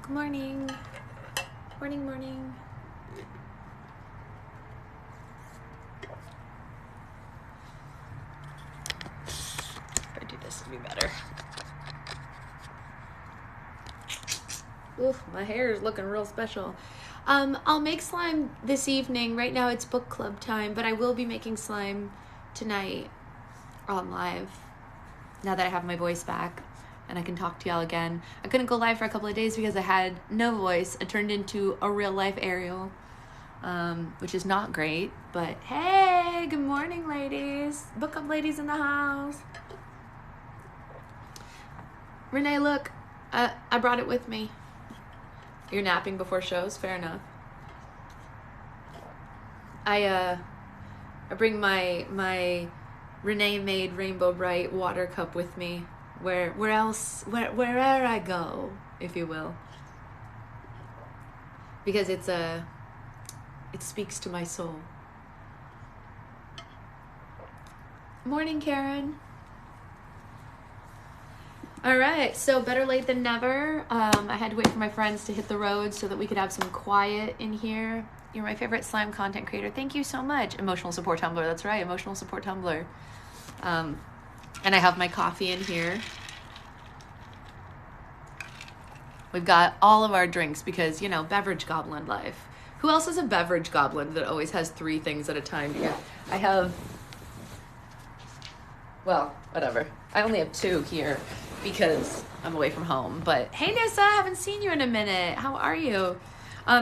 Good morning. Morning. If I do this, it'll be better. Oof, my hair is looking real special. I'll make slime this evening. Right now it's book club time, but I will be making slime tonight on live. Now that I have my voice back and I can talk to y'all again. I couldn't go live for a couple of days because I had no voice. I turned into a real life Ariel, which is not great, but hey, good morning, ladies. Book club ladies in the house. Renee, look, I brought it with me. You're napping before shows? Fair enough. I bring my Renee made Rainbow Bright water cup with me wherever I go, if you will. Because it speaks to my soul. Morning, Karen. All right, so better late than never. I had to wait for my friends to hit the road so that we could have some quiet in here. You're my favorite slime content creator. Thank you so much. Emotional Support Tumblr, that's right, Emotional Support Tumblr. And I have my coffee in here. We've got all of our drinks because, you know, beverage goblin life. Who else is a beverage goblin that always has 3 things at a time? Yeah, I have, well, whatever. I only have 2 here because I'm away from home. But hey, Nissa, I haven't seen you in a minute. How are you?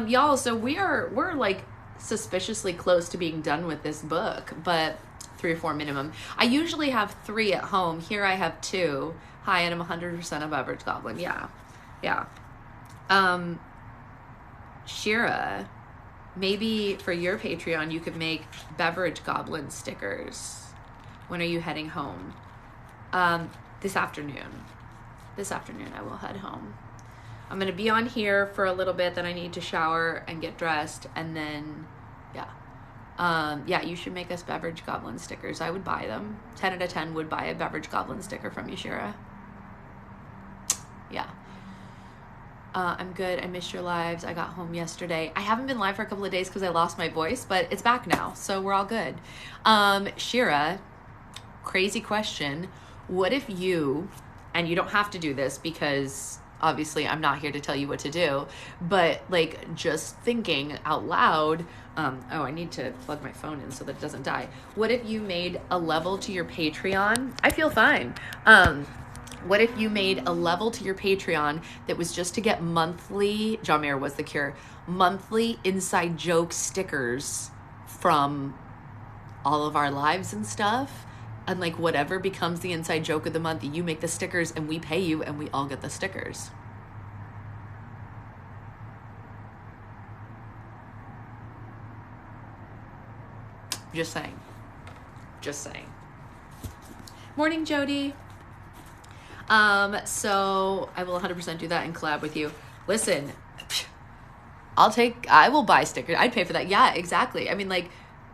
Y'all, so we're like suspiciously close to being done with this book, but 3 or 4 minimum. I usually have 3 at home. Here I have 2. Hi, and I'm 100% a beverage goblin. Yeah. Shira, maybe for your Patreon, you could make beverage goblin stickers. When are you heading home? This afternoon. This afternoon I will head home. I'm going to be on here for a little bit, then I need to shower and get dressed, and then, yeah, you should make us beverage goblin stickers. I would buy them. 10 out of 10 would buy a beverage goblin sticker from you, Shira. Yeah. I'm good. I missed your lives. I got home yesterday. I haven't been live for a couple of days because I lost my voice, but it's back now, so we're all good. Shira, crazy question. What if you, and you don't have to do this because obviously I'm not here to tell you what to do, but like just thinking out loud, I need to plug my phone in so that it doesn't die. What if you made a level to your Patreon? I feel fine. What if you made a level to your Patreon that was just to get monthly, John Mayer was the cure, monthly inside joke stickers from all of our lives and stuff? And like whatever becomes the inside joke of the month, you make the stickers and we pay you and we all get the stickers. Just saying. Morning, Jody. So I will 100% do that and collab with you. Listen, I will buy stickers. I'd pay for that. Yeah, exactly. I mean, like,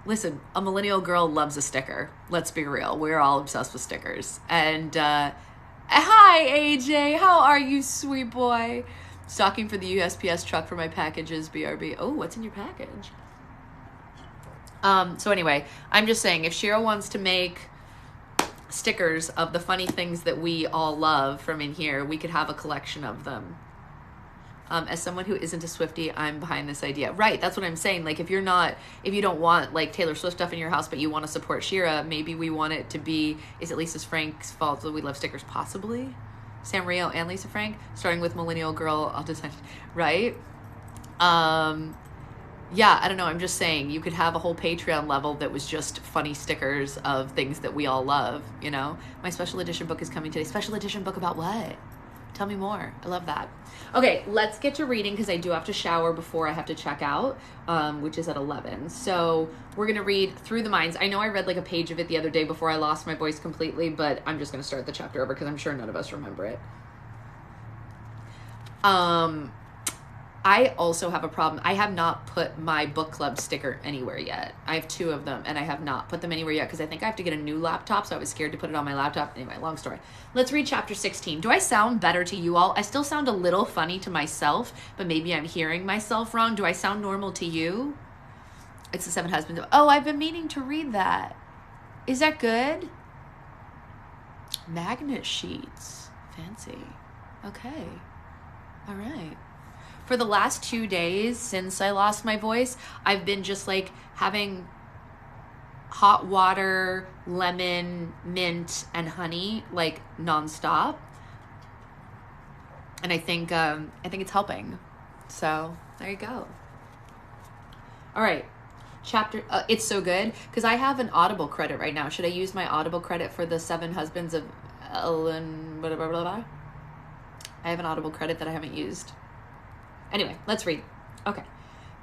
listen, a millennial girl loves a sticker. Let's be real. We're all obsessed with stickers. And, hi, AJ. How are you, sweet boy? Stocking for the USPS truck for my packages, BRB. Oh, what's in your package? So anyway, I'm just saying, if Shira wants to make stickers of the funny things that we all love from in here, we could have a collection of them. As someone who isn't a Swiftie, I'm behind this idea. Right, that's what I'm saying. Like, if you don't want like Taylor Swift stuff in your house, but you want to support Shira, maybe we want it to be, is it Lisa Frank's fault that we love stickers? Possibly. Sam Rio and Lisa Frank, starting with Millennial Girl, I'll decide, right? Yeah, I don't know. I'm just saying you could have a whole Patreon level that was just funny stickers of things that we all love, you know? My special edition book is coming today. Special edition book about what? Tell me more. I love that. Okay, let's get to reading because I do have to shower before I have to check out, which is at 11. So we're going to read Through the Minds. I know I read like a page of it the other day before I lost my voice completely, but I'm just going to start the chapter over because I'm sure none of us remember it. I also have a problem. I have not put my book club sticker anywhere yet. I have 2 of them, and I have not put them anywhere yet because I think I have to get a new laptop, so I was scared to put it on my laptop. Anyway, long story. Let's read chapter 16. Do I sound better to you all? I still sound a little funny to myself, but maybe I'm hearing myself wrong. Do I sound normal to you? It's the 7 husbands. Oh, I've been meaning to read that. Is that good? Magnet sheets. Fancy. Okay. All right. For the last 2 days since I lost my voice, I've been just like having hot water, lemon, mint, and honey like nonstop. And I think it's helping. So there you go. All right. Chapter, it's so good because I have an Audible credit right now. Should I use my Audible credit for the 7 husbands of Ellen, blah, blah, blah, blah? I have an Audible credit that I haven't used. Anyway, let's read. Okay.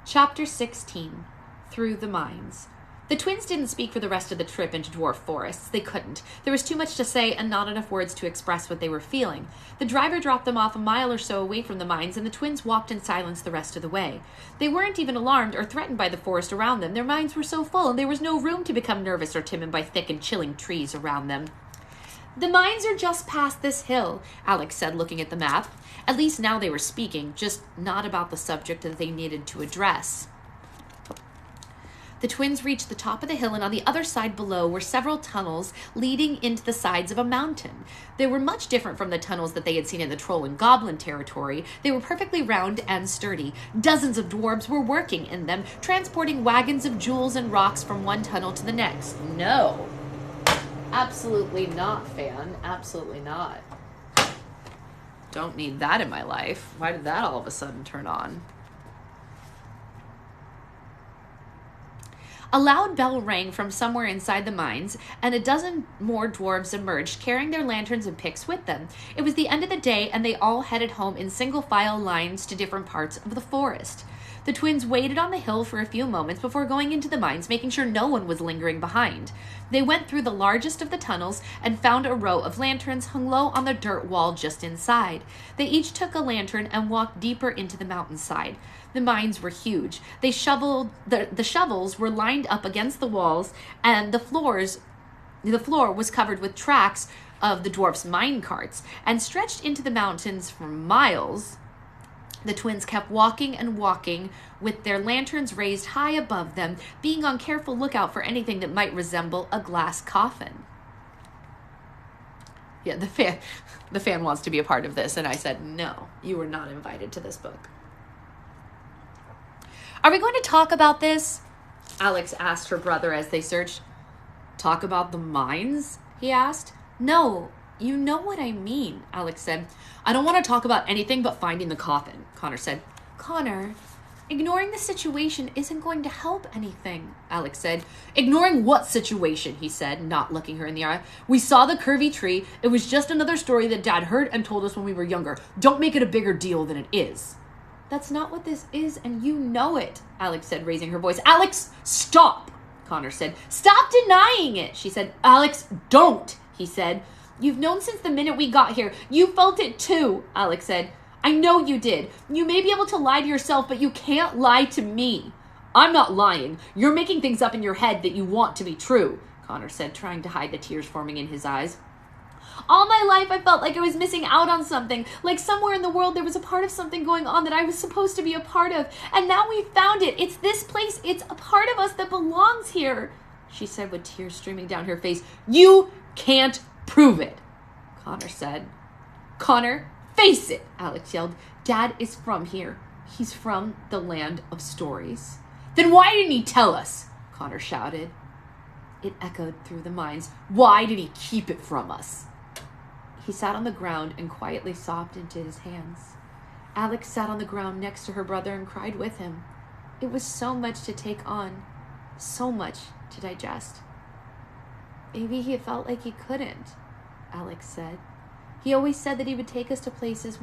Chapter 16, Through the Mines. The twins didn't speak for the rest of the trip into dwarf forests. They couldn't. There was too much to say and not enough words to express what they were feeling. The driver dropped them off a mile or so away from the mines, and the twins walked in silence the rest of the way. They weren't even alarmed or threatened by the forest around them. Their minds were so full, and there was no room to become nervous or timid by thick and chilling trees around them. The mines are just past this hill, Alex said, looking at the map. At least now they were speaking, just not about the subject that they needed to address. The twins reached the top of the hill, and on the other side below were several tunnels leading into the sides of a mountain. They were much different from the tunnels that they had seen in the troll and goblin territory. They were perfectly round and sturdy. Dozens of dwarves were working in them, transporting wagons of jewels and rocks from one tunnel to the next. No. Absolutely not, fan. Absolutely not. Don't need that in my life. Why did that all of a sudden turn on? A loud bell rang from somewhere inside the mines, and a dozen more dwarves emerged, carrying their lanterns and picks with them. It was the end of the day, and they all headed home in single-file lines to different parts of the forest. The twins waited on the hill for a few moments before going into the mines, making sure no one was lingering behind. They went through the largest of the tunnels and found a row of lanterns hung low on the dirt wall just inside. They each took a lantern and walked deeper into the mountainside. The mines were huge. The shovels were lined up against the walls, and the floor was covered with tracks of the dwarfs' mine carts, and stretched into the mountains for miles. The twins kept walking and walking with their lanterns raised high above them, being on careful lookout for anything that might resemble a glass coffin. Yeah, the fan wants to be a part of this, and I said, no, you were not invited to this book. Are we going to talk about this? Alex asked her brother as they searched. Talk about the mines? He asked. No, you know what I mean, Alex said. I don't want to talk about anything but finding the coffin, Connor said. Connor, ignoring the situation isn't going to help anything, Alex said. Ignoring what situation? He said, not looking her in the eye. We saw the curvy tree. It was just another story that Dad heard and told us when we were younger. Don't make it a bigger deal than it is. That's not what this is, and you know it, Alex said, raising her voice. Alex, stop, Connor said. Stop denying it, she said. Alex, don't, he said. You've known since the minute we got here. You felt it too, Alex said. I know you did. You may be able to lie to yourself, but you can't lie to me. I'm not lying. You're making things up in your head that you want to be true, Connor said, trying to hide the tears forming in his eyes. All my life I felt like I was missing out on something, like somewhere in the world there was a part of something going on that I was supposed to be a part of, and now we found it. It's this place. It's a part of us that belongs here, she said with tears streaming down her face. You can't prove it, Connor said. Connor, face it, Alex yelled. Dad is from here. He's from the land of stories. Then why didn't he tell us? Connor shouted. It echoed through the mines. Why did he keep it from us? He sat on the ground and quietly sobbed into his hands. Alex sat on the ground next to her brother and cried with him. It was so much to take on, so much to digest. Maybe he felt like he couldn't, Alex said. He always said that he would take us to places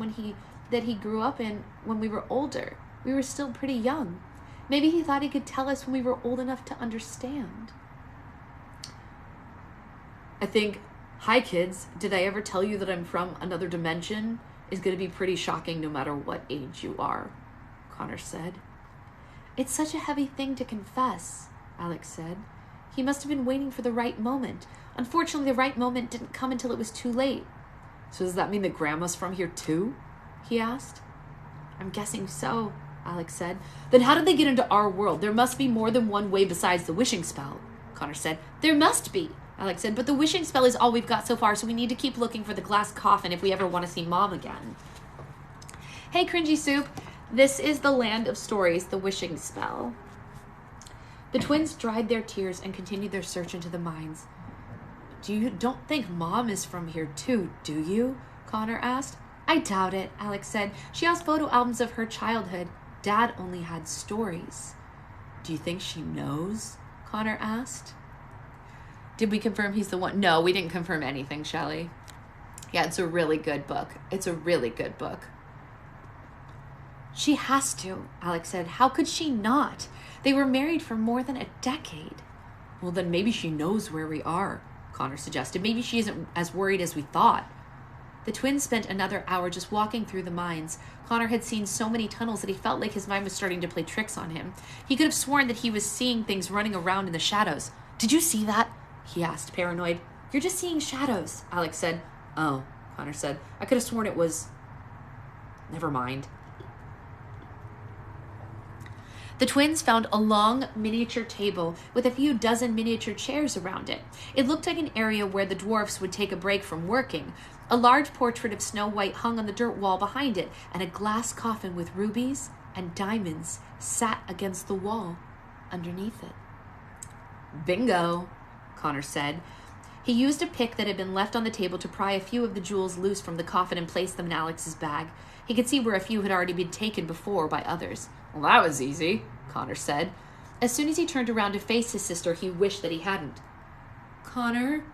that he grew up in when we were older. We were still pretty young. Maybe he thought he could tell us when we were old enough to understand. I think, hi kids, did I ever tell you that I'm from another dimension? Is going to be pretty shocking no matter what age you are, Connor said. It's such a heavy thing to confess, Alex said. He must have been waiting for the right moment. Unfortunately, the right moment didn't come until it was too late. So does that mean that Grandma's from here too? He asked. I'm guessing so, Alex said. Then how did they get into our world? There must be more than one way besides the wishing spell, Connor said. There must be, Alex said, but the wishing spell is all we've got so far, so we need to keep looking for the glass coffin if we ever want to see Mom again. Hey, Cringy Soup. This is the land of stories, the wishing spell. The twins dried their tears and continued their search into the mines. You don't think Mom is from here too, do you? Connor asked. I doubt it, Alex said. She has photo albums of her childhood. Dad only had stories. Do you think she knows? Connor asked. Did we confirm he's the one? No, we didn't confirm anything, Shelley. Yeah, it's a really good book. It's a really good book. She has to, Alex said. How could she not? They were married for more than a decade. Well, then maybe she knows where we are, Connor suggested. Maybe she isn't as worried as we thought. The twins spent another hour just walking through the mines. Connor had seen so many tunnels that he felt like his mind was starting to play tricks on him. He could have sworn that he was seeing things running around in the shadows. Did you see that? He asked, paranoid. You're just seeing shadows, Alex said. Oh, Connor said. I could have sworn it was... Never mind. The twins found a long miniature table with a few dozen miniature chairs around it. It looked like an area where the dwarfs would take a break from working. A large portrait of Snow White hung on the dirt wall behind it, and a glass coffin with rubies and diamonds sat against the wall underneath it. Bingo, Connor said. He used a pick that had been left on the table to pry a few of the jewels loose from the coffin and place them in Alex's bag. He could see where a few had already been taken before by others. Well, that was easy, Connor said. As soon as he turned around to face his sister, he wished that he hadn't. Connor,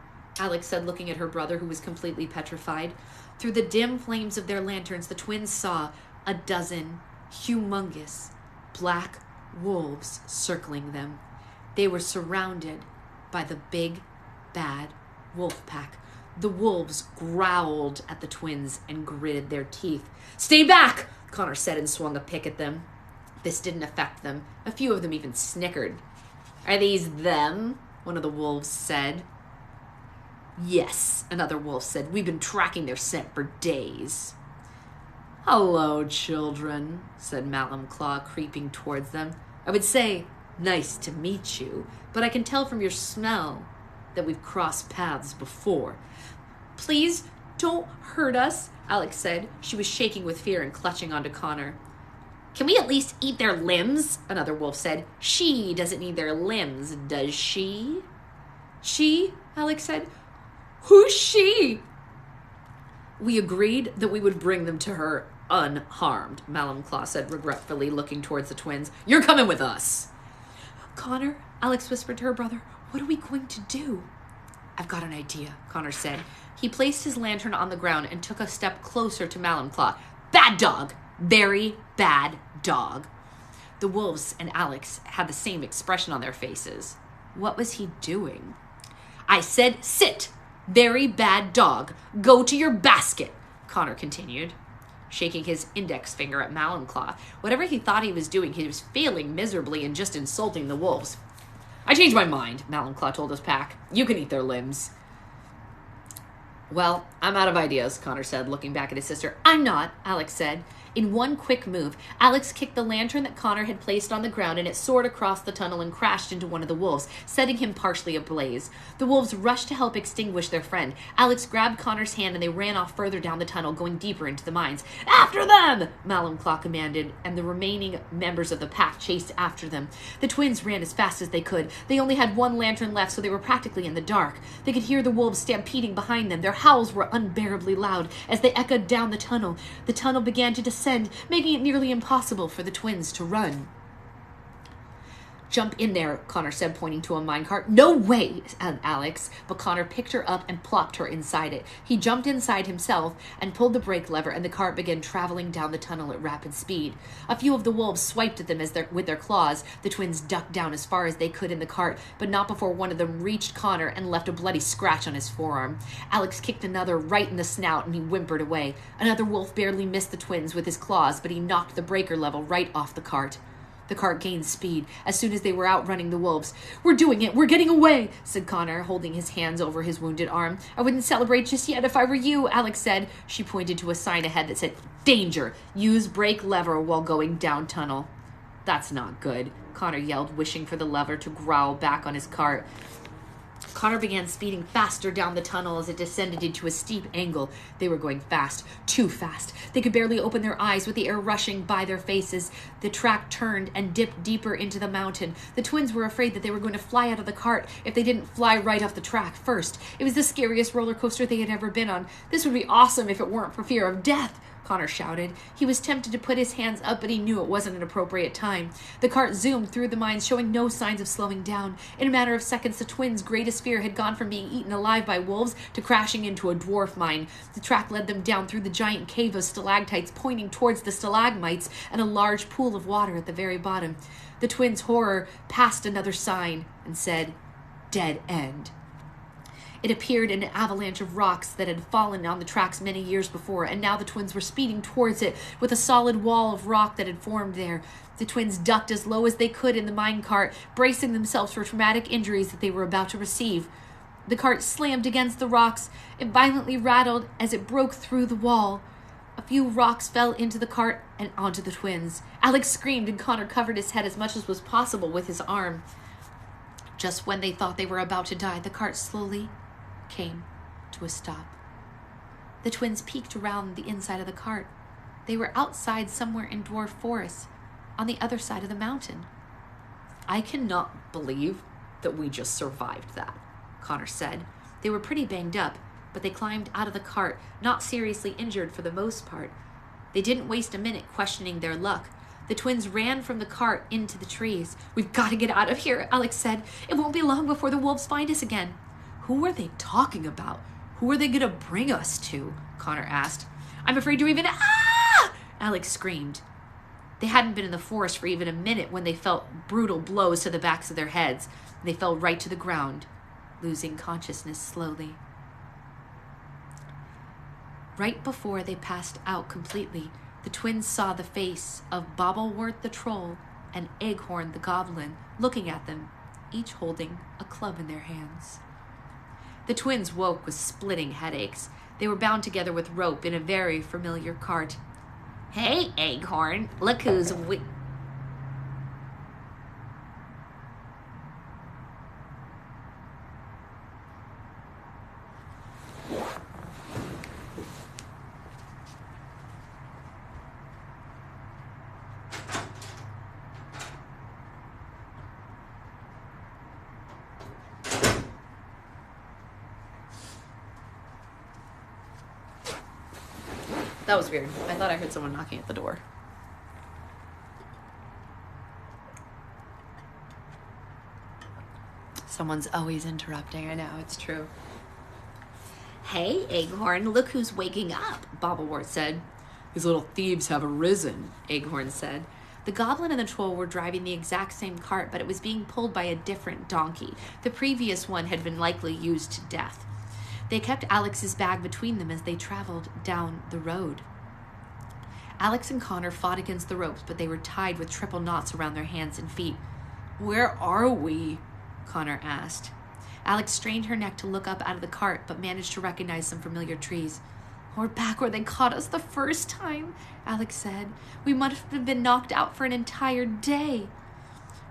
Alex said, looking at her brother, who was completely petrified. Through the dim flames of their lanterns, the twins saw a dozen humongous black wolves circling them. They were surrounded by the big, bad wolf pack. The wolves growled at the twins and gritted their teeth. Stay back, Connor said, and swung a pick at them. This didn't affect them. A few of them even snickered. Are these them? One of the wolves said. Yes, another wolf said. We've been tracking their scent for days. Hello, children, said Malum Claw, creeping towards them. I would say, nice to meet you, but I can tell from your smell that we've crossed paths before. Please don't hurt us, Alex said. She was shaking with fear and clutching onto Connor. Can we at least eat their limbs? Another wolf said. She doesn't need their limbs, does she? She? Alex said. Who's she? We agreed that we would bring them to her unharmed, Malum Claw said regretfully, looking towards the twins. You're coming with us. Connor, Alex whispered to her brother, what are we going to do? I've got an idea, Connor said. He placed his lantern on the ground and took a step closer to Malum Claw. Bad dog! Very bad dog. The wolves and Alex had the same expression on their faces. What was he doing? I said, sit! Very bad dog. Go to your basket, Connor continued, shaking his index finger at Malum Claw. Whatever he thought he was doing, he was failing miserably and just insulting the wolves. I changed my mind, Malum Claw told his pack. You can eat their limbs. Well, I'm out of ideas, Connor said, looking back at his sister. I'm not, Alex said. In one quick move, Alex kicked the lantern that Connor had placed on the ground, and it soared across the tunnel and crashed into one of the wolves, setting him partially ablaze. The wolves rushed to help extinguish their friend. Alex grabbed Connor's hand, and they ran off further down the tunnel, going deeper into the mines. After them! Malum Claw commanded, and the remaining members of the pack chased after them. The twins ran as fast as they could. They only had one lantern left, so they were practically in the dark. They could hear the wolves stampeding behind them. Their howls were unbearably loud as they echoed down the tunnel. The tunnel began to descend, making it nearly impossible for the twins to run. Jump in there, Connor said, pointing to a minecart. No way, said Alex, but Connor picked her up and plopped her inside it. He jumped inside himself and pulled the brake lever, and the cart began traveling down the tunnel at rapid speed. A few of the wolves swiped at them with their claws. The twins ducked down as far as they could in the cart, but not before one of them reached Connor and left a bloody scratch on his forearm. Alex kicked another right in the snout, and he whimpered away. Another wolf barely missed the twins with his claws, but he knocked the breaker level right off the cart. The cart gained speed as soon as they were outrunning the wolves. We're doing it! We're getting away! Said Connor, holding his hands over his wounded arm. I wouldn't celebrate just yet if I were you, Alex said. She pointed to a sign ahead that said, Danger! Use brake lever while going down tunnel. That's not good, Connor yelled, wishing for the lever to growl back on his cart. Connor began speeding faster down the tunnel as it descended into a steep angle. They were going fast, too fast. They could barely open their eyes with the air rushing by their faces. The track turned and dipped deeper into the mountain. The twins were afraid that they were going to fly out of the cart if they didn't fly right off the track first. It was the scariest roller coaster they had ever been on. This would be awesome if it weren't for fear of death, Connor shouted. He was tempted to put his hands up, but he knew it wasn't an appropriate time. The cart zoomed through the mines, showing no signs of slowing down. In a matter of seconds, the twins' greatest fear had gone from being eaten alive by wolves to crashing into a dwarf mine. The track led them down through the giant cave of stalactites, pointing towards the stalagmites and a large pool of water at the very bottom. The twins' horror passed another sign and said, Dead End. It appeared in an avalanche of rocks that had fallen on the tracks many years before, and now the twins were speeding towards it with a solid wall of rock that had formed there. The twins ducked as low as they could in the minecart, bracing themselves for traumatic injuries that they were about to receive. The cart slammed against the rocks. It violently rattled as it broke through the wall. A few rocks fell into the cart and onto the twins. Alex screamed, and Connor covered his head as much as was possible with his arm. Just when they thought they were about to die, the cart slowly came to a stop. The twins peeked around the inside of the cart. They were outside somewhere in Dwarf Forest, on the other side of the mountain. I cannot believe that we just survived that, Connor said. They were pretty banged up, but they climbed out of the cart, not seriously injured for the most part. They didn't waste a minute questioning their luck. The twins ran from the cart into the trees. We've got to get out of here, Alex said. It won't be long before the wolves find us again. Who are they talking about? Who are they going to bring us to? Connor asked. I'm afraid to even... Ah! Alex screamed. They hadn't been in the forest for even a minute when they felt brutal blows to the backs of their heads. They fell right to the ground, losing consciousness slowly. Right before they passed out completely, the twins saw the face of Bobblewort the troll and Eghorn the goblin looking at them, each holding a club in their hands. The twins woke with splitting headaches. They were bound together with rope in a very familiar cart. Hey, Eghorn, look who's... That was weird. I thought I heard someone knocking at the door. Someone's always interrupting. I know, it's true. Hey, Eghorn, look who's waking up, Bobblewort said. These little thieves have arisen, Eghorn said. The goblin and the troll were driving the exact same cart, but it was being pulled by a different donkey. The previous one had been likely used to death. They kept Alex's bag between them as they traveled down the road. Alex and Connor fought against the ropes, but they were tied with triple knots around their hands and feet. Where are we? Connor asked. Alex strained her neck to look up out of the cart, but managed to recognize some familiar trees. We're back where they caught us the first time, Alex said. We must have been knocked out for an entire day.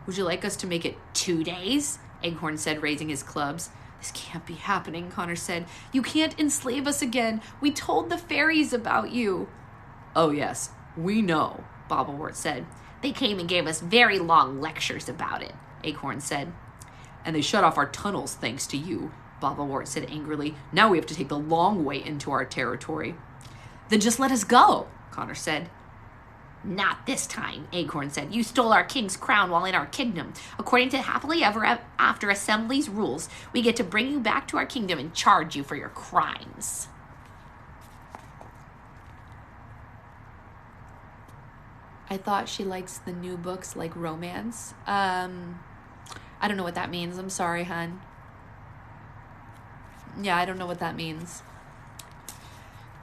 Would you like us to make it 2 days? Eghorn said, raising his clubs. This can't be happening, Connor said. You can't enslave us again. We told the fairies about you. Oh, yes, we know, Bobblewort said. They came and gave us very long lectures about it, Eghorn said. And they shut off our tunnels thanks to you, Bobblewort said angrily. Now we have to take the long way into our territory. Then just let us go, Connor said. Not this time, Acorn said. You stole our king's crown while in our kingdom. According to Happily Ever After Assembly's rules, we get to bring you back to our kingdom and charge you for your crimes. I thought she likes the new books like romance. I don't know what that means. I'm sorry, hun. Yeah, I don't know what that means.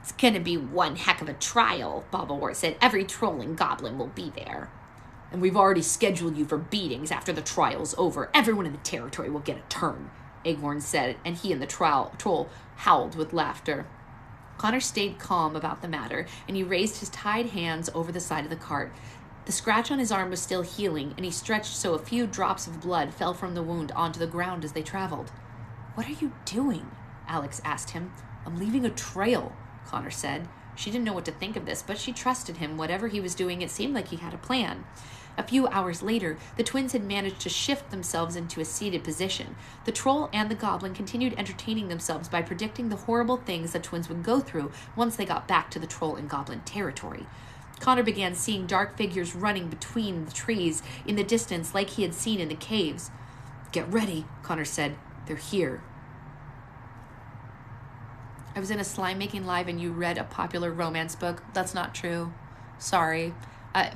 It's gonna be one heck of a trial, Bobblewort said. Every troll and goblin will be there. And we've already scheduled you for beatings after the trial's over. Everyone in the territory will get a turn, Acorn said, and he and the troll howled with laughter. Connor stayed calm about the matter, and he raised his tied hands over the side of the cart. The scratch on his arm was still healing, and he stretched so a few drops of blood fell from the wound onto the ground as they traveled. What are you doing? Alex asked him. I'm leaving a trail, Connor said. She didn't know what to think of this, but she trusted him. Whatever he was doing, it seemed like he had a plan. A few hours later, the twins had managed to shift themselves into a seated position. The troll and the goblin continued entertaining themselves by predicting the horrible things the twins would go through once they got back to the troll and goblin territory. Connor began seeing dark figures running between the trees in the distance like he had seen in the caves. Get ready, Connor said. They're here. I was in a slime making live and you read a popular romance book. That's not true. Sorry.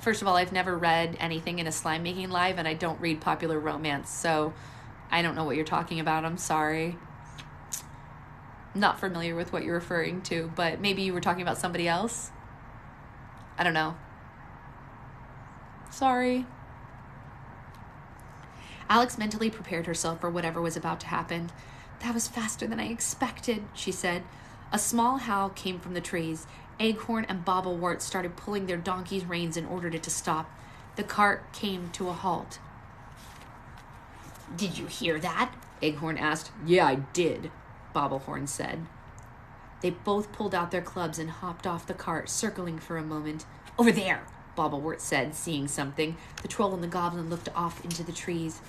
First of all, I've never read anything in a slime making live and I don't read popular romance. So I don't know what you're talking about. I'm sorry. Not familiar with what you're referring to, but maybe you were talking about somebody else. I don't know. Sorry. Alex mentally prepared herself for whatever was about to happen. That was faster than I expected, she said. A small howl came from the trees. Acorn and Bobblewort started pulling their donkey's reins and ordered it to stop. The cart came to a halt. Did you hear that? Acorn asked. Yeah, I did, Bobblehorn said. They both pulled out their clubs and hopped off the cart, circling for a moment. Over there, Bobblewort said, seeing something. The troll and the goblin looked off into the trees.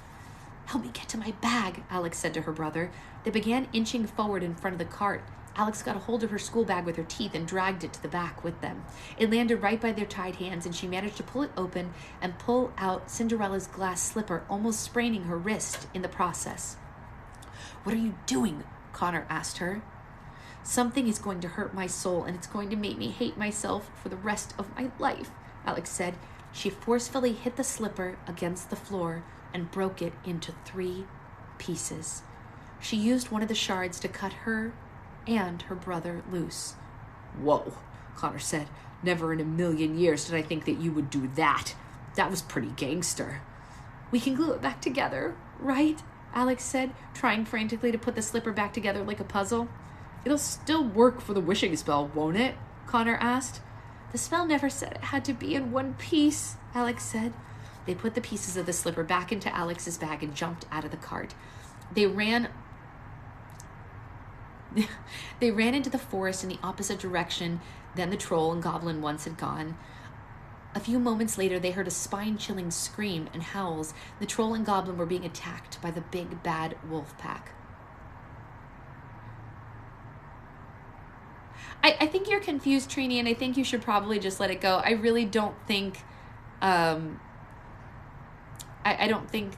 Help me get to my bag, Alex said to her brother. They began inching forward in front of the cart. Alex got a hold of her school bag with her teeth and dragged it to the back with them. It landed right by their tied hands, and she managed to pull it open and pull out Cinderella's glass slipper, almost spraining her wrist in the process. What are you doing? Connor asked her. Something is going to hurt my soul, and it's going to make me hate myself for the rest of my life, Alex said. She forcefully hit the slipper against the floor and broke it into 3 pieces. She used one of the shards to cut her and her brother loose. Whoa, Connor said. Never in a million years did I think that you would do that. That was pretty gangster. We can glue it back together, right? Alex said, trying frantically to put the slipper back together like a puzzle. It'll still work for the wishing spell, won't it? Connor asked. The spell never said it had to be in one piece, Alex said. They put the pieces of the slipper back into Alex's bag and jumped out of the cart. They ran into the forest in the opposite direction than the troll and goblin once had gone. A few moments later, they heard a spine-chilling scream and howls. The troll and goblin were being attacked by the big, bad wolf pack. I think you're confused, Trini, and I think you should probably just let it go. I really don't think... I don't think...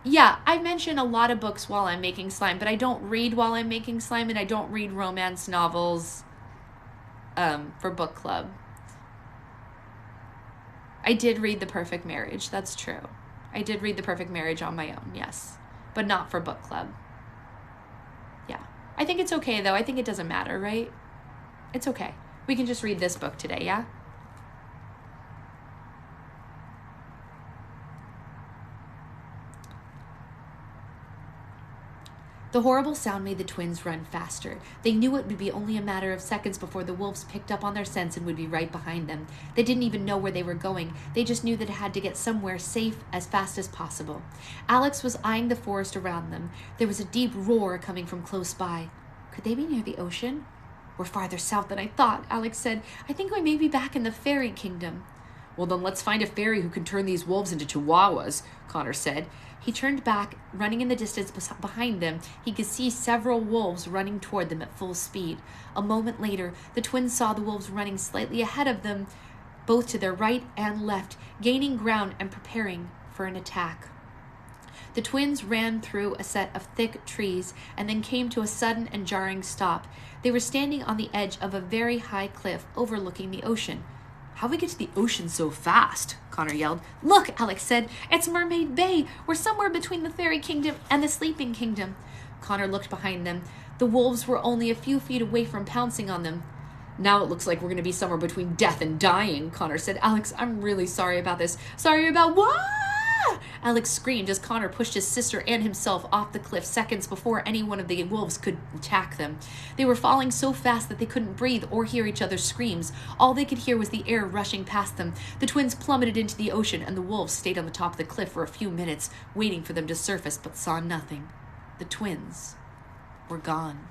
Yeah, I mention a lot of books while I'm making slime, but I don't read while I'm making slime, and I don't read romance novels for book club. I did read The Perfect Marriage. That's true. I did read The Perfect Marriage on my own, yes, but not for book club. Yeah. I think it's okay, though. I think it doesn't matter, right? It's okay. We can just read this book today, yeah? The horrible sound made the twins run faster. They knew it would be only a matter of seconds before the wolves picked up on their scents and would be right behind them. They didn't even know where they were going. They just knew that it had to get somewhere safe as fast as possible. Alex was eyeing the forest around them. There was a deep roar coming from close by. Could they be near the ocean? We're farther south than I thought, Alex said. I think we may be back in the fairy kingdom. Well, then let's find a fairy who can turn these wolves into chihuahuas, Connor said. He turned back, running in the distance behind them. He could see several wolves running toward them at full speed. A moment later, the twins saw the wolves running slightly ahead of them, both to their right and left, gaining ground and preparing for an attack. The twins ran through a set of thick trees and then came to a sudden and jarring stop. They were standing on the edge of a very high cliff overlooking the ocean. How'd we get to the ocean so fast? Connor yelled. Look, Alex said. It's Mermaid Bay. We're somewhere between the Fairy Kingdom and the Sleeping Kingdom. Connor looked behind them. The wolves were only a few feet away from pouncing on them. Now it looks like we're going to be somewhere between death and dying, Connor said. Alex, I'm really sorry about this. Sorry about what? Alex screamed as Connor pushed his sister and himself off the cliff seconds before any one of the wolves could attack them. They were falling so fast that they couldn't breathe or hear each other's screams. All they could hear was the air rushing past them. The twins plummeted into the ocean, and the wolves stayed on the top of the cliff for a few minutes, waiting for them to surface, but saw nothing. The twins were gone.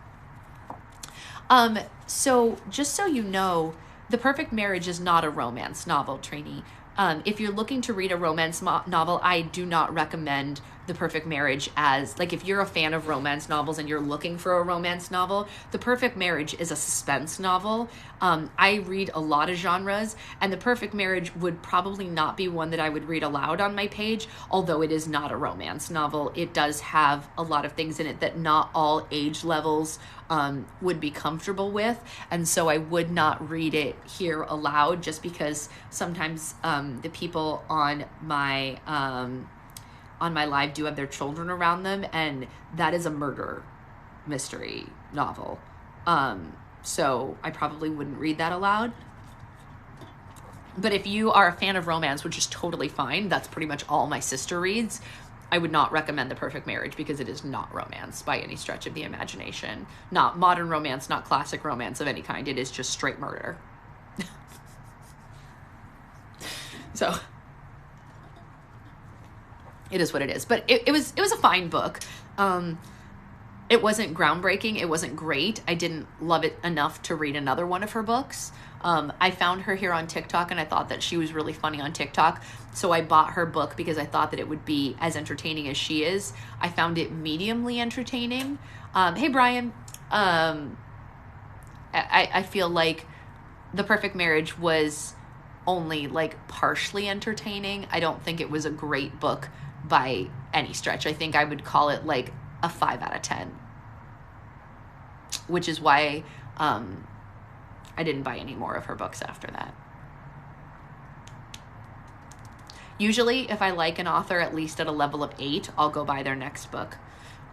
So just so you know, The Perfect Marriage is not a romance novel, trainee. If you're looking to read a romance novel, I do not recommend The Perfect Marriage as, like, if you're a fan of romance novels and you're looking for a romance novel, The Perfect Marriage is a suspense novel. I read a lot of genres, and The Perfect Marriage would probably not be one that I would read aloud on my page, although it is not a romance novel. It does have a lot of things in it that not all age levels would be comfortable with, and so I would not read it here aloud, just because sometimes the people on my live do have their children around them, and that is a murder mystery novel, so I probably wouldn't read that aloud. But if you are a fan of romance, which is totally fine, that's pretty much all my sister reads, I would not recommend The Perfect Marriage, because it is not romance by any stretch of the imagination. Not modern romance, not classic romance of any kind. It is just straight murder. So it is what it is. But it was a fine book. It wasn't groundbreaking. It wasn't great. I didn't love it enough to read another one of her books. I found her here on TikTok, and I thought that she was really funny on TikTok. So I bought her book because I thought that it would be as entertaining as she is. I found it mediumly entertaining. Hey, Brian. I feel like The Perfect Marriage was only like partially entertaining. I don't think it was a great book by any stretch. I think I would call it like a 5 out of 10, which is why I didn't buy any more of her books after that. Usually, if I like an author at least at a level of 8, I'll go buy their next book.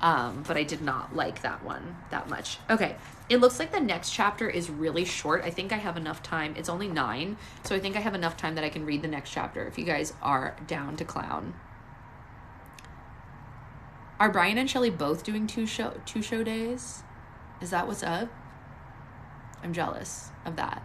But I did not like that one that much. Okay, it looks like the next chapter is really short. I think I have enough time. It's only 9, so I think I have enough time that I can read the next chapter if you guys are down to clown. Are Brian and Shelly both doing two show days? Is that what's up? I'm jealous of that.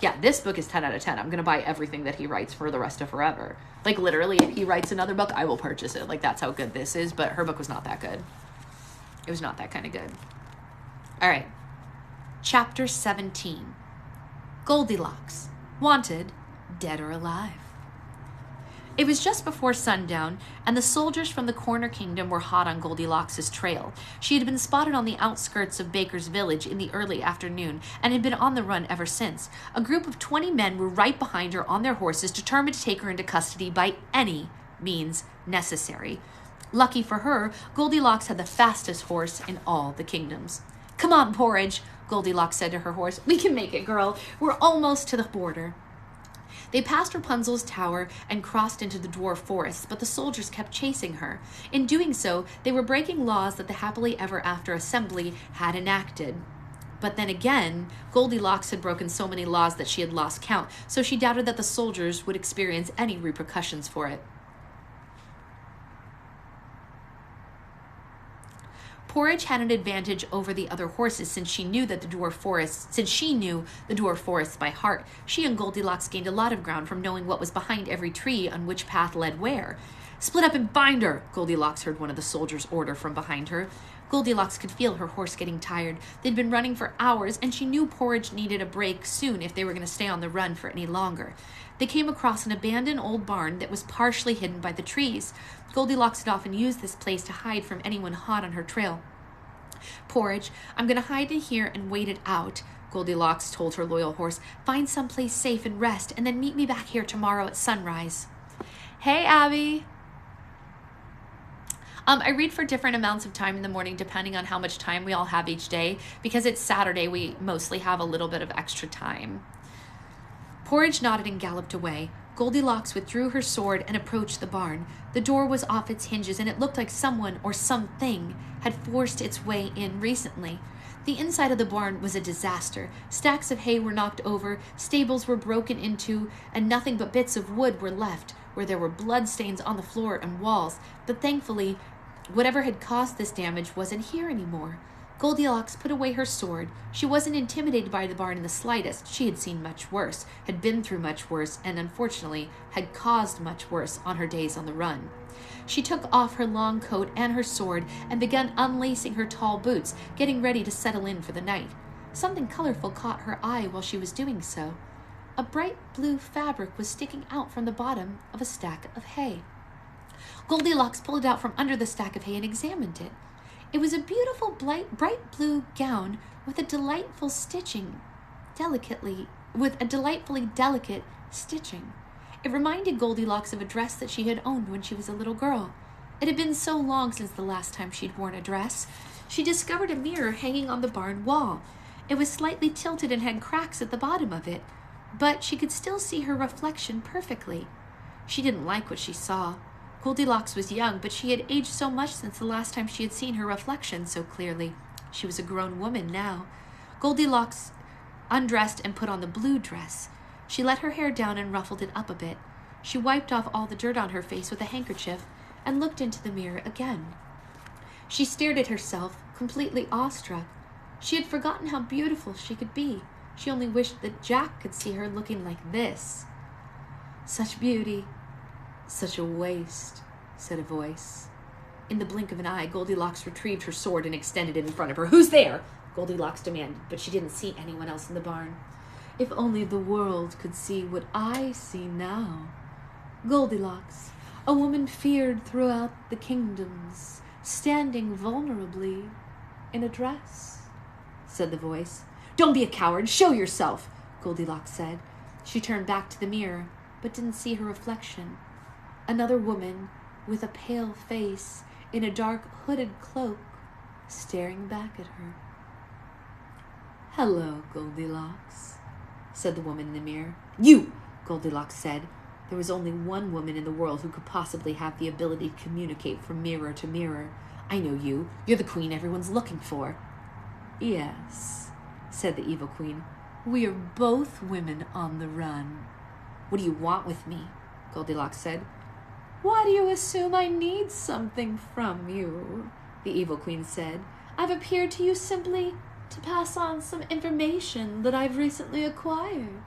Yeah, this book is 10 out of 10. I'm going to buy everything that he writes for the rest of forever. Like, literally, if he writes another book, I will purchase it. Like, that's how good this is. But her book was not that good. It was not that kind of good. All right. Chapter 17. Goldilocks. Wanted, dead or alive. It was just before sundown, and the soldiers from the Corner Kingdom were hot on Goldilocks' trail. She had been spotted on the outskirts of Baker's Village in the early afternoon and had been on the run ever since. A group of 20 men were right behind her on their horses, determined to take her into custody by any means necessary. Lucky for her, Goldilocks had the fastest horse in all the kingdoms. "Come on, Porridge," Goldilocks said to her horse. "We can make it, girl. We're almost to the border." They passed Rapunzel's tower and crossed into the dwarf forest, but the soldiers kept chasing her. In doing so, they were breaking laws that the Happily Ever After Assembly had enacted. But then again, Goldilocks had broken so many laws that she had lost count, so she doubted that the soldiers would experience any repercussions for it. Porridge had an advantage over the other horses since she knew the dwarf forest by heart. She and Goldilocks gained a lot of ground from knowing what was behind every tree on which path led where. "Split up and bind her," Goldilocks heard one of the soldiers order from behind her. Goldilocks could feel her horse getting tired. They'd been running for hours, and she knew Porridge needed a break soon if they were going to stay on the run for any longer. They came across an abandoned old barn that was partially hidden by the trees. Goldilocks had often used this place to hide from anyone hot on her trail. "Porridge, I'm going to hide in here and wait it out," Goldilocks told her loyal horse. "Find someplace safe and rest, and then meet me back here tomorrow at sunrise." Hey, Abby. I read for different amounts of time in the morning depending on how much time we all have each day. Because it's Saturday, we mostly have a little bit of extra time. Porridge nodded and galloped away. Goldilocks withdrew her sword and approached the barn. The door was off its hinges, and it looked like someone or something had forced its way in recently. The inside of the barn was a disaster. Stacks of hay were knocked over, stables were broken into, and nothing but bits of wood were left, where there were bloodstains on the floor and walls. But thankfully, whatever had caused this damage wasn't here anymore. Goldilocks put away her sword. She wasn't intimidated by the barn in the slightest. She had seen much worse, had been through much worse, and unfortunately had caused much worse on her days on the run. She took off her long coat and her sword and began unlacing her tall boots, getting ready to settle in for the night. Something colorful caught her eye while she was doing so. A bright blue fabric was sticking out from the bottom of a stack of hay. Goldilocks pulled it out from under the stack of hay and examined it. It was a beautiful bright blue gown with a delightfully delicate stitching. It reminded Goldilocks of a dress that she had owned when she was a little girl. It had been so long since the last time she'd worn a dress. She discovered a mirror hanging on the barn wall. It was slightly tilted and had cracks at the bottom of it, but she could still see her reflection perfectly. She didn't like what she saw. Goldilocks was young, but she had aged so much since the last time she had seen her reflection so clearly. She was a grown woman now. Goldilocks undressed and put on the blue dress. She let her hair down and ruffled it up a bit. She wiped off all the dirt on her face with a handkerchief and looked into the mirror again. She stared at herself, completely awestruck. She had forgotten how beautiful she could be. She only wished that Jack could see her looking like this. "Such beauty, such a waste," said a voice. In the blink of an eye, Goldilocks retrieved her sword and extended it in front of her. "Who's there?" Goldilocks demanded, but she didn't see anyone else in the barn. "If only the world could see what I see now. Goldilocks, a woman feared throughout the kingdoms, standing vulnerably in a dress," said the voice. "Don't be a coward, show yourself," Goldilocks said. She turned back to the mirror, but didn't see her reflection. Another woman with a pale face in a dark hooded cloak staring back at her. "Hello, Goldilocks," said the woman in the mirror. "You!" Goldilocks said. There was only one woman in the world who could possibly have the ability to communicate from mirror to mirror. "I know you. You're the queen everyone's looking for." "Yes," said the evil queen. "We are both women on the run." "What do you want with me?" Goldilocks said. "Why do you assume I need something from you?" the evil queen said. "I've appeared to you simply to pass on some information that I've recently acquired."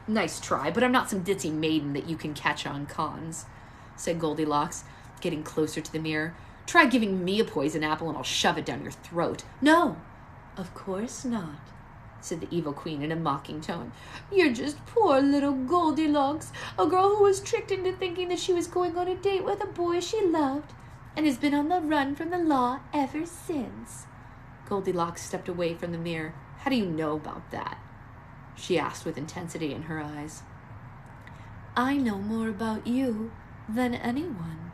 "Nice try, but I'm not some ditzy maiden that you can catch on cons," said Goldilocks, getting closer to the mirror. "Try giving me a poison apple and I'll shove it down your throat." "No, of course not," said the evil queen in a mocking tone. "You're just poor little Goldilocks, a girl who was tricked into thinking that she was going on a date with a boy she loved and has been on the run from the law ever since." Goldilocks stepped away from the mirror. "How do you know about that?" she asked with intensity in her eyes. "I know more about you than anyone,"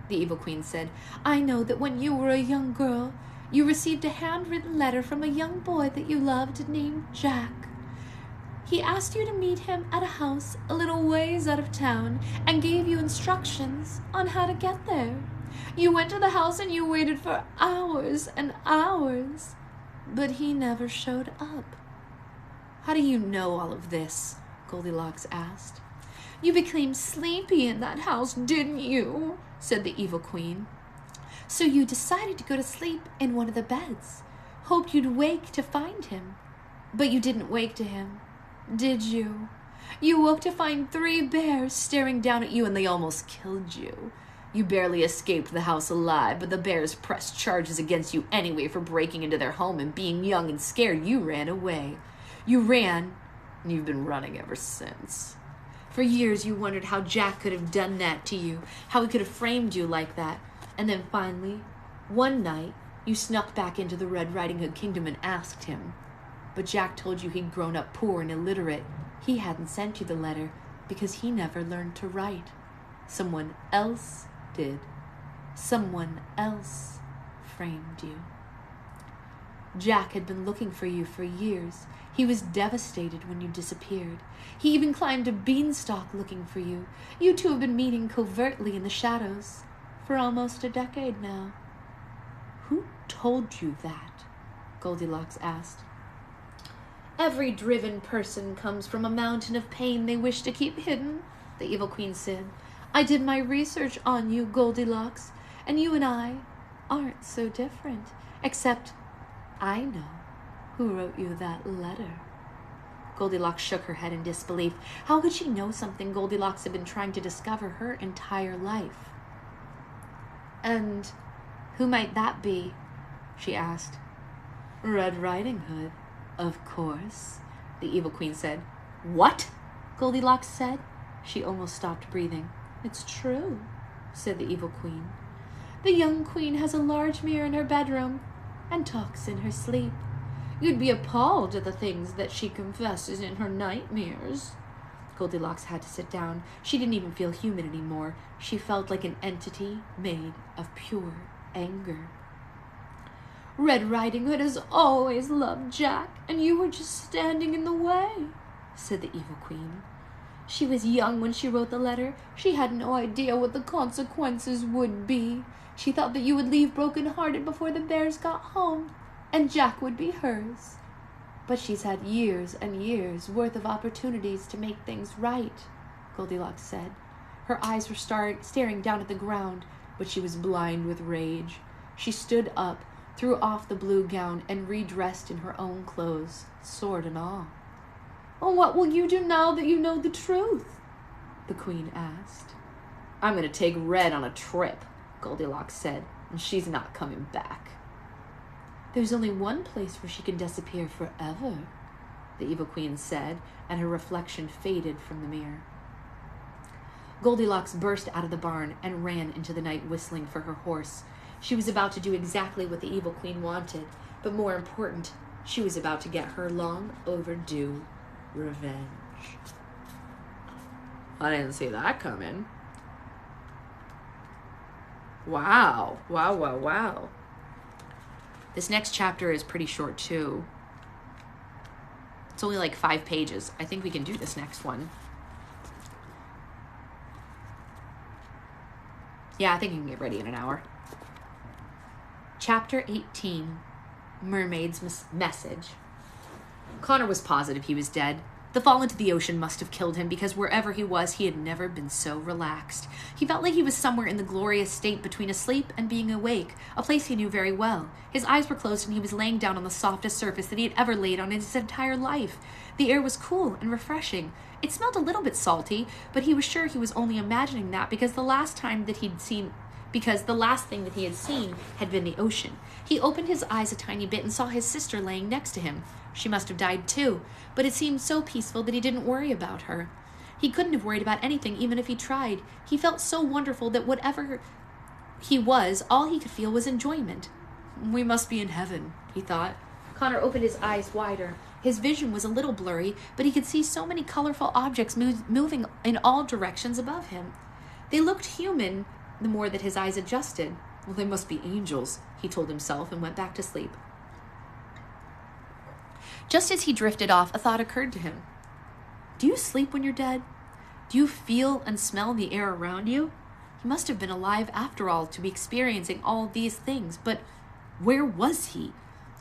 the evil queen said. "I know that when you were a young girl, you received a handwritten letter from a young boy that you loved named Jack. He asked you to meet him at a house a little ways out of town and gave you instructions on how to get there. You went to the house and you waited for hours and hours, but he never showed up." "How do you know all of this?" Goldilocks asked. "You became sleepy in that house, didn't you?" said the evil queen. "So you decided to go to sleep in one of the beds, hoped you'd wake to find him. But you didn't wake to him, did you? You woke to find 3 bears staring down at you and they almost killed you. You barely escaped the house alive, but the bears pressed charges against you anyway for breaking into their home, and being young and scared, you ran away. You ran, and you've been running ever since. For years you wondered how Jack could have done that to you, how he could have framed you like that. And then finally, one night, you snuck back into the Red Riding Hood kingdom and asked him. But Jack told you he'd grown up poor and illiterate. He hadn't sent you the letter because he never learned to write. Someone else did. Someone else framed you. Jack had been looking for you for years. He was devastated when you disappeared. He even climbed a beanstalk looking for you. You two have been meeting covertly in the shadows for almost a decade now. Who told you that? Goldilocks asked. Every driven person comes from a mountain of pain they wish to keep hidden, the Evil Queen said. I did my research on you, Goldilocks, and you and I aren't so different, except I know who wrote you that letter. Goldilocks shook her head in disbelief. How could she know something Goldilocks had been trying to discover her entire life? And who might that be? She asked. Red Riding Hood, of course, the Evil Queen said. What? Goldilocks said. She almost stopped breathing. It's true, said the Evil Queen. The young queen has a large mirror in her bedroom and talks in her sleep. You'd be appalled at the things that she confesses in her nightmares. Goldilocks had to sit down. She didn't even feel human anymore. She felt like an entity made of pure anger. Red Riding Hood has always loved Jack, and you were just standing in the way, said the Evil Queen. She was young when she wrote the letter. She had no idea what the consequences would be. She thought that you would leave broken-hearted before the bears got home, and Jack would be hers. But she's had years and years worth of opportunities to make things right, Goldilocks said. Her eyes were staring down at the ground, but she was blind with rage. She stood up, threw off the blue gown, and redressed in her own clothes, sword and all. Well, what will you do now that you know the truth? The Queen asked. I'm going to take Red on a trip, Goldilocks said, and she's not coming back. There's only one place where she can disappear forever, the Evil Queen said, and her reflection faded from the mirror. Goldilocks burst out of the barn and ran into the night whistling for her horse. She was about to do exactly what the Evil Queen wanted, but more important, she was about to get her long overdue revenge. I didn't see that coming. Wow. Wow, wow, wow. This next chapter is pretty short too. It's only like 5 pages. I think we can do this next one. Yeah, I think you can get ready in an hour. Chapter 18, Mermaid's Message. Connor was positive he was dead. The fall into the ocean must have killed him because wherever he was, he had never been so relaxed. He felt like he was somewhere in the glorious state between asleep and being awake, a place he knew very well. His eyes were closed and he was laying down on the softest surface that he had ever laid on in his entire life. The air was cool and refreshing. It smelled a little bit salty, but he was sure he was only imagining that because the last thing that he had seen had been the ocean. He opened his eyes a tiny bit and saw his sister laying next to him. She must have died too, but it seemed so peaceful that he didn't worry about her. He couldn't have worried about anything even if he tried. He felt so wonderful that whatever he was, all he could feel was enjoyment. We must be in heaven, he thought. Connor opened his eyes wider. His vision was a little blurry, but he could see so many colorful objects moving in all directions above him. They looked human the more that his eyes adjusted. Well, they must be angels, he told himself, and went back to sleep. Just as he drifted off, a thought occurred to him. Do you sleep when you're dead? Do you feel and smell the air around you? He must have been alive after all to be experiencing all these things, but where was he?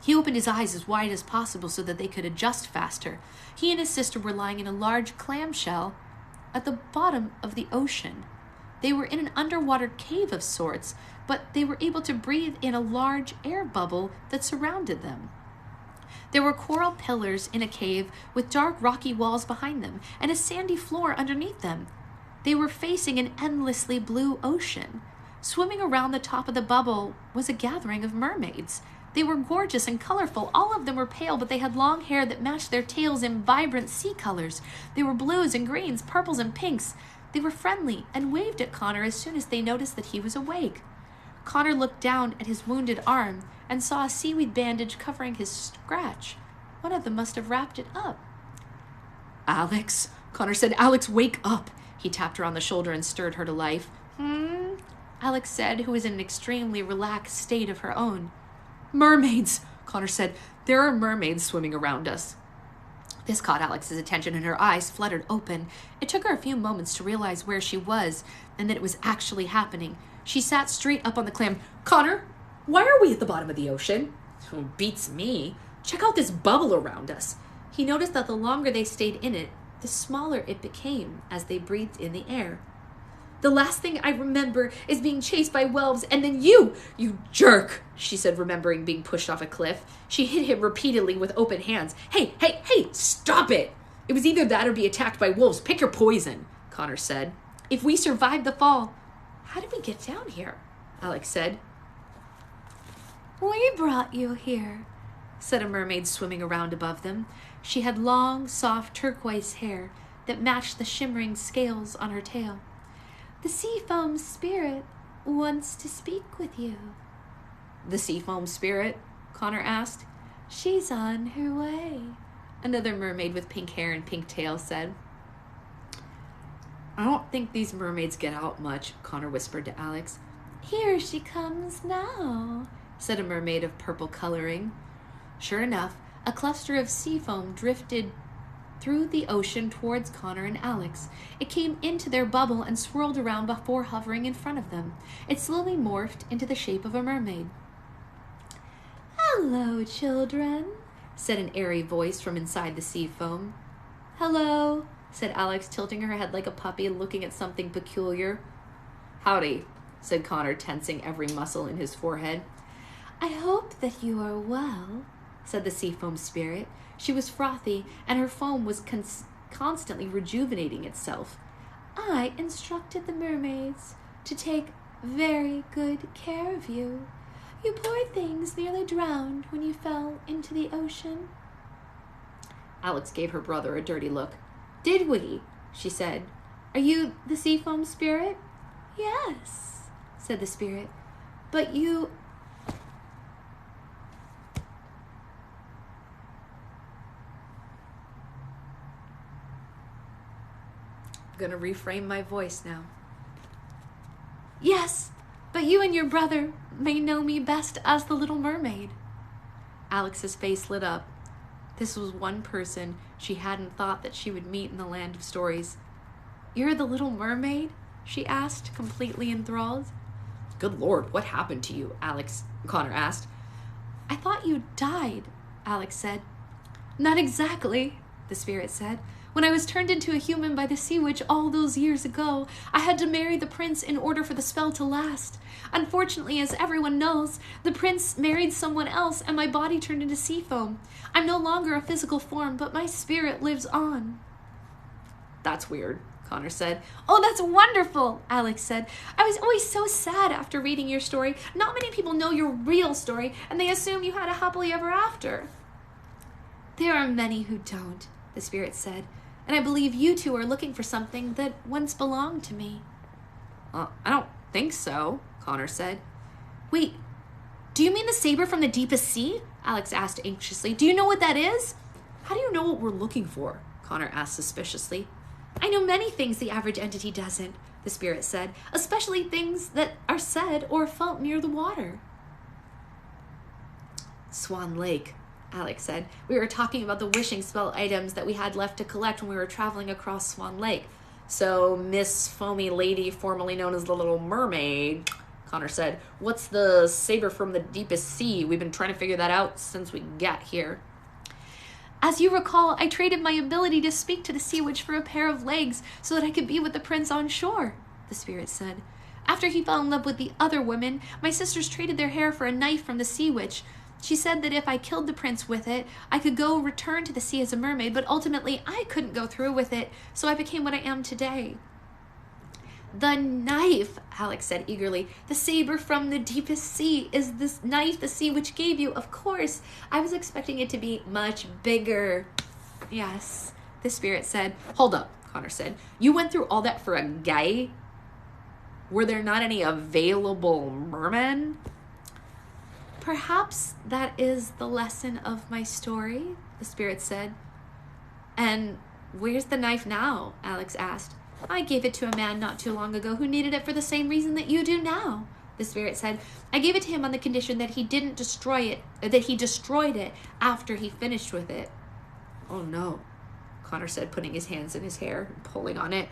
He opened his eyes as wide as possible so that they could adjust faster. He and his sister were lying in a large clamshell at the bottom of the ocean. They were in an underwater cave of sorts, but they were able to breathe in a large air bubble that surrounded them. There were coral pillars in a cave with dark rocky walls behind them and a sandy floor underneath them. They were facing an endlessly blue ocean. Swimming around the top of the bubble was a gathering of mermaids. They were gorgeous and colorful. All of them were pale, but they had long hair that matched their tails in vibrant sea colors. They were blues and greens, purples and pinks. They were friendly and waved at Connor as soon as they noticed that he was awake. Connor looked down at his wounded arm and saw a seaweed bandage covering his scratch. One of them must have wrapped it up. "Alex," Connor said. "Alex, wake up." He tapped her on the shoulder and stirred her to life. Alex said, who was in an extremely relaxed state of her own. "Mermaids," Connor said. "There are mermaids swimming around us." This caught Alex's attention and her eyes fluttered open. It took her a few moments to realize where she was and that it was actually happening. She sat straight up on the clam. "Connor, why are we at the bottom of the ocean?" "Oh, beats me. Check out this bubble around us." He noticed that the longer they stayed in it, the smaller it became as they breathed in the air. "The last thing I remember is being chased by whelves, and then you jerk," she said, remembering being pushed off a cliff. She hit him repeatedly with open hands. Hey, stop it! "It was either that or be attacked by wolves. Pick your poison," Connor said. "If we survived the fall, how did we get down here?" Alex said. "We brought you here," said a mermaid swimming around above them. She had long, soft turquoise hair that matched the shimmering scales on her tail. "The Seafoam Spirit wants to speak with you." "The Seafoam Spirit?" Connor asked. "She's on her way," another mermaid with pink hair and pink tail said. "I don't think these mermaids get out much," Connor whispered to Alex. "Here she comes now," said a mermaid of purple coloring. Sure enough, a cluster of sea foam drifted through the ocean towards Connor and Alex. It came into their bubble and swirled around before hovering in front of them. It slowly morphed into the shape of a mermaid. "Hello, children," said an airy voice from inside the sea foam. "Hello," said Alex, tilting her head like a puppy, looking at something peculiar. "Howdy," said Connor, tensing every muscle in his forehead. "I hope that you are well," said the Seafoam Spirit. She was frothy, and her foam was constantly rejuvenating itself. "I instructed the mermaids to take very good care of you. You poor things nearly drowned when you fell into the ocean." Alex gave her brother a dirty look. "Did we?" she said. "Are you the Seafoam Spirit?" "Yes," said the spirit. "But you..." I'm going to reframe my voice now. "Yes, but you and your brother may know me best as the Little Mermaid." Alex's face lit up. This was one person she hadn't thought that she would meet in the land of stories. "You're the Little Mermaid?" she asked, completely enthralled. "Good Lord, what happened to you?" Connor asked. "I thought you died," Alex said. "Not exactly," the spirit said. "When I was turned into a human by the sea witch all those years ago, I had to marry the prince in order for the spell to last. Unfortunately, as everyone knows, the prince married someone else and my body turned into sea foam. I'm no longer a physical form, but my spirit lives on." "That's weird," Connor said. "Oh, that's wonderful," Alex said. "I was always so sad after reading your story. Not many people know your real story, and they assume you had a happily ever after." "There are many who don't," the spirit said. "And I believe you two are looking for something that once belonged to me." "I don't think so," Connor said. "Wait, do you mean the saber from the deepest sea?" Alex asked anxiously. "Do you know what that is?" "How do you know what we're looking for?" Connor asked suspiciously. "I know many things the average entity doesn't," the spirit said, "especially things that are said or felt near the water." "Swan Lake," Alex said. "We were talking about the wishing spell items that we had left to collect when we were traveling across Swan Lake. So, Miss Foamy Lady, formerly known as the Little Mermaid," Connor said, "what's the saber from the deepest sea? We've been trying to figure that out since we got here." "As you recall, I traded my ability to speak to the sea witch for a pair of legs so that I could be with the prince on shore," the spirit said. "After he fell in love with the other women, my sisters traded their hair for a knife from the sea witch. She said that if I killed the prince with it, I could return to the sea as a mermaid, but ultimately I couldn't go through with it, so I became what I am today." The knife, Alex said eagerly. The saber from the deepest sea is this knife the sea which gave you. Of course. I was expecting it to be much bigger. Yes, the spirit said. Hold up, Connor said. You went through all that for a guy? Were there not any available mermen? Perhaps that is the lesson of my story, the spirit said. And where's the knife now? Alex asked. I gave it to a man not too long ago who needed it for the same reason that you do now, the spirit said. I gave it to him on the condition that he didn't destroy it, that he destroyed it after he finished with it. Oh no, Connor said, putting his hands in his hair and pulling on it.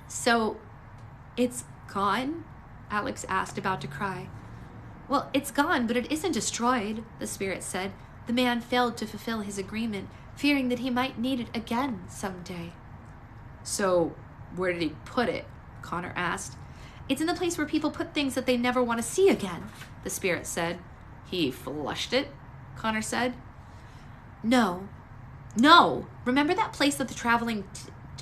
So, it's gone? Alex asked, about to cry. Well, it's gone, but it isn't destroyed, the spirit said. The man failed to fulfill his agreement, fearing that he might need it again someday. So, where did he put it? Connor asked. It's in the place where people put things that they never want to see again, the spirit said. He flushed it, Connor said. No. Remember that place that the traveling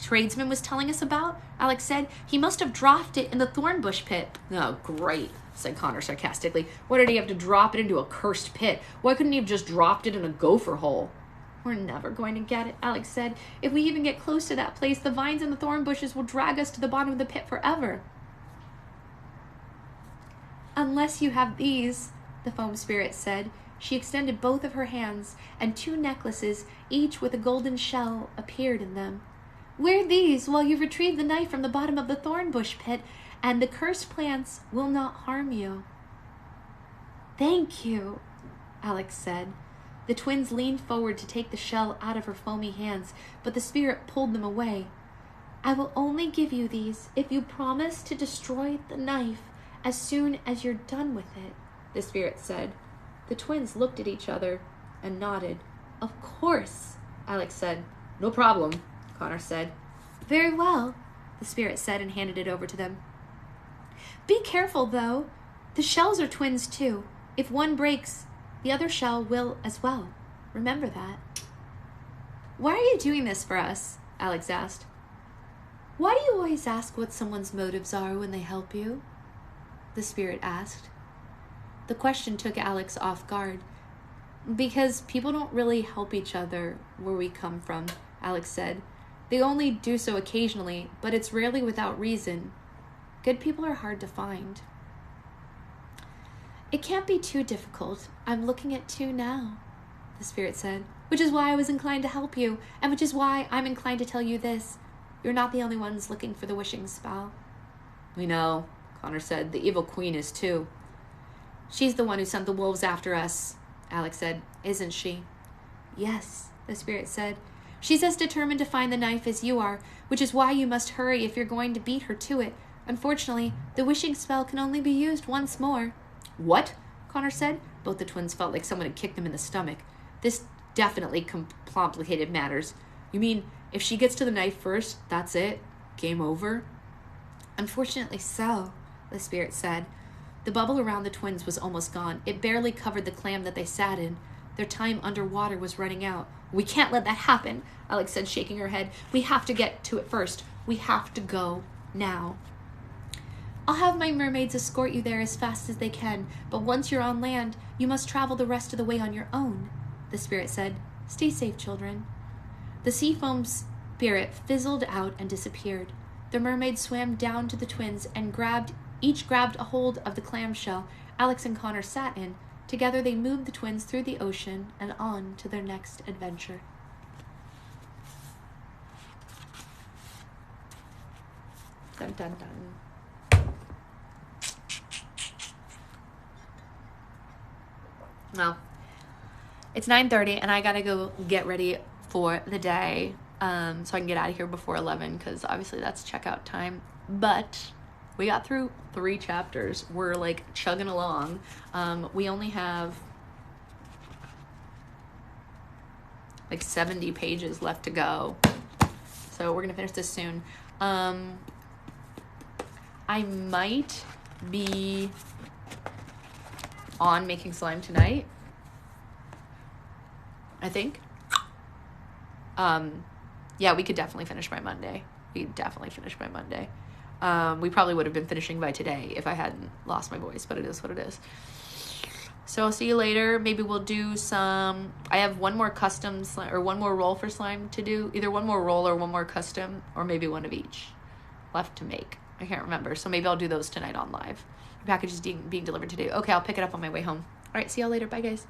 tradesman was telling us about? Alex said. He must have dropped it in the thornbush pit. Oh, great, said Connor sarcastically. Why did he have to drop it into a cursed pit? Why couldn't he have just dropped it in a gopher hole? We're never going to get it, Alex said. If we even get close to that place, the vines and the thorn bushes will drag us to the bottom of the pit forever. Unless you have these, the foam spirit said. She extended both of her hands, and 2 necklaces, each with a golden shell, appeared in them. Wear these while you retrieve the knife from the bottom of the thorn bush pit, and the cursed plants will not harm you. Thank you, Alex said. The twins leaned forward to take the shell out of her foamy hands, but the spirit pulled them away. I will only give you these if you promise to destroy the knife as soon as you're done with it, the spirit said. The twins looked at each other and nodded. Of course, Alex said. No problem, Connor said. Very well, the spirit said and handed it over to them. Be careful, though. The shells are twins, too. If one breaks, the other shell will as well. Remember that. Why are you doing this for us? Alex asked. Why do you always ask what someone's motives are when they help you? The spirit asked. The question took Alex off guard. Because people don't really help each other where we come from, Alex said. They only do so occasionally, but it's rarely without reason. Good people are hard to find. It can't be too difficult. I'm looking at 2 now, the spirit said, which is why I was inclined to help you, and which is why I'm inclined to tell you this. You're not the only ones looking for the wishing spell. We know, Connor said. The evil queen is too. She's the one who sent the wolves after us, Alex said. Isn't she? Yes, the spirit said. She's as determined to find the knife as you are, which is why you must hurry if you're going to beat her to it. Unfortunately, the wishing spell can only be used once more. What? Connor said. Both the twins felt like someone had kicked them in the stomach. This definitely complicated matters. You mean, if she gets to the knife first, that's it? Game over? Unfortunately so, the spirit said. The bubble around the twins was almost gone. It barely covered the clam that they sat in. Their time underwater was running out. We can't let that happen, Alex said, shaking her head. We have to get to it first. We have to go now. I'll have my mermaids escort you there as fast as they can, but once you're on land, you must travel the rest of the way on your own, the spirit said. Stay safe, children. The sea foam spirit fizzled out and disappeared. The mermaids swam down to the twins and each grabbed a hold of the clamshell Alex and Connor sat in. Together they moved the twins through the ocean and on to their next adventure. Dun dun dun. Well, it's 9:30 and I gotta go get ready for the day so I can get out of here before 11 because obviously that's checkout time. But we got through 3 chapters. We're like chugging along. We only have like 70 pages left to go. So we're gonna finish this soon. I might be on making slime tonight, I think. Yeah, we could definitely finish by Monday. we'd definitely finish by Monday. We probably would have been finishing by today if I hadn't lost my voice, but it is what it is. So I'll see you later. Maybe we'll do some, I have one more custom slime, or one more roll for slime to do. Either one more roll or one more custom, or maybe one of each left to make. I can't remember. So maybe I'll do those tonight on live. The package is being delivered today. Okay, I'll pick it up on my way home. All right, see y'all later. Bye, guys.